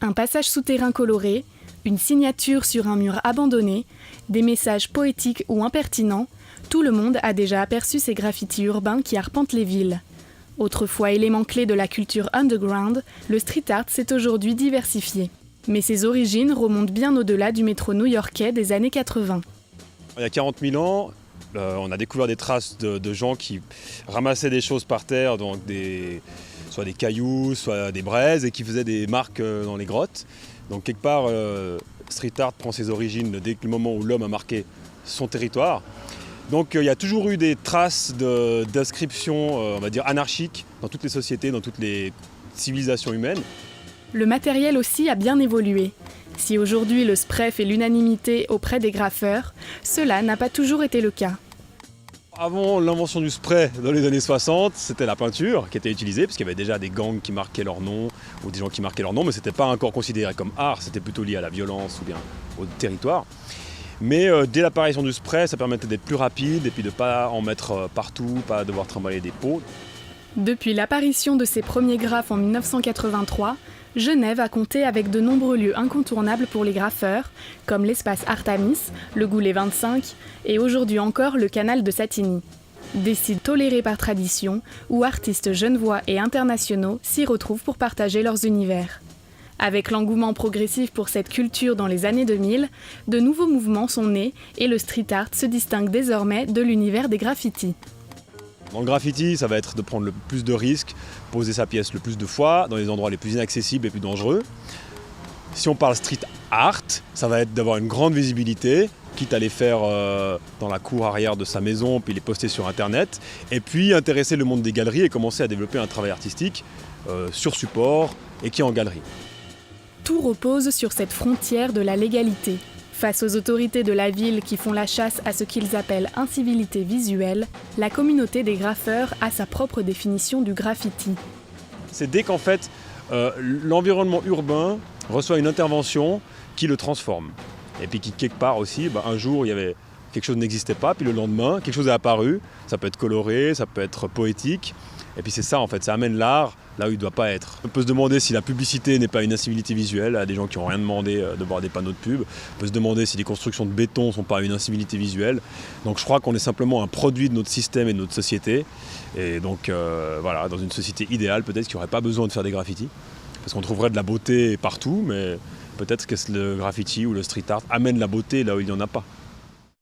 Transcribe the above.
Un passage souterrain coloré, une signature sur un mur abandonné, des messages poétiques ou impertinents, tout le monde a déjà aperçu ces graffitis urbains qui arpentent les villes. Autrefois élément clé de la culture underground, le street art s'est aujourd'hui diversifié. Mais ses origines remontent bien au-delà du métro new-yorkais des années 80. Il y a 40 000 ans, on a découvert des traces de gens qui ramassaient des choses par terre, donc soit des cailloux, soit des braises, et qui faisaient des marques dans les grottes. Donc quelque part, street art prend ses origines dès le moment où l'homme a marqué son territoire. Donc il y a toujours eu des traces d'inscriptions, on va dire anarchiques, dans toutes les sociétés, dans toutes les civilisations humaines. Le matériel aussi a bien évolué. Si aujourd'hui le spray fait l'unanimité auprès des graffeurs, cela n'a pas toujours été le cas. Avant l'invention du spray dans les années 60, c'était la peinture qui était utilisée, parce qu'il y avait déjà des gangs qui marquaient leur nom, ou des gens qui marquaient leur nom, mais ce n'était pas encore considéré comme art, c'était plutôt lié à la violence ou bien au territoire. Mais dès l'apparition du spray, ça permettait d'être plus rapide et puis de ne pas en mettre partout, pas devoir trimballer des pots. Depuis l'apparition de ces premiers graphes en 1983, Genève a compté avec de nombreux lieux incontournables pour les graffeurs, comme l'espace Artamis, le Goulet 25 et aujourd'hui encore le canal de Satigny. Des sites tolérés par tradition, où artistes genevois et internationaux s'y retrouvent pour partager leurs univers. Avec l'engouement progressif pour cette culture dans les années 2000, de nouveaux mouvements sont nés et le street art se distingue désormais de l'univers des graffitis. Dans le graffiti, ça va être de prendre le plus de risques, poser sa pièce le plus de fois, dans les endroits les plus inaccessibles et plus dangereux. Si on parle street art, ça va être d'avoir une grande visibilité, quitte à les faire dans la cour arrière de sa maison, puis les poster sur internet, et puis intéresser le monde des galeries et commencer à développer un travail artistique sur support et qui est en galerie. Tout repose sur cette frontière de la légalité. Face aux autorités de la ville qui font la chasse à ce qu'ils appellent incivilité visuelle, la communauté des graffeurs a sa propre définition du graffiti. C'est dès qu'en fait l'environnement urbain reçoit une intervention qui le transforme. Et puis qui quelque part aussi, un jour il y avait quelque chose n'existait pas, puis le lendemain quelque chose est apparu, ça peut être coloré, ça peut être poétique. Et puis c'est ça en fait, ça amène l'art là où il ne doit pas être. On peut se demander si la publicité n'est pas une incivilité visuelle à des gens qui n'ont rien demandé de voir des panneaux de pub. On peut se demander si les constructions de béton ne sont pas une incivilité visuelle. Donc je crois qu'on est simplement un produit de notre système et de notre société. Et donc voilà, dans une société idéale peut-être qu'il n'y aurait pas besoin de faire des graffitis. Parce qu'on trouverait de la beauté partout, mais peut-être que le graffiti ou le street art amène la beauté là où il n'y en a pas.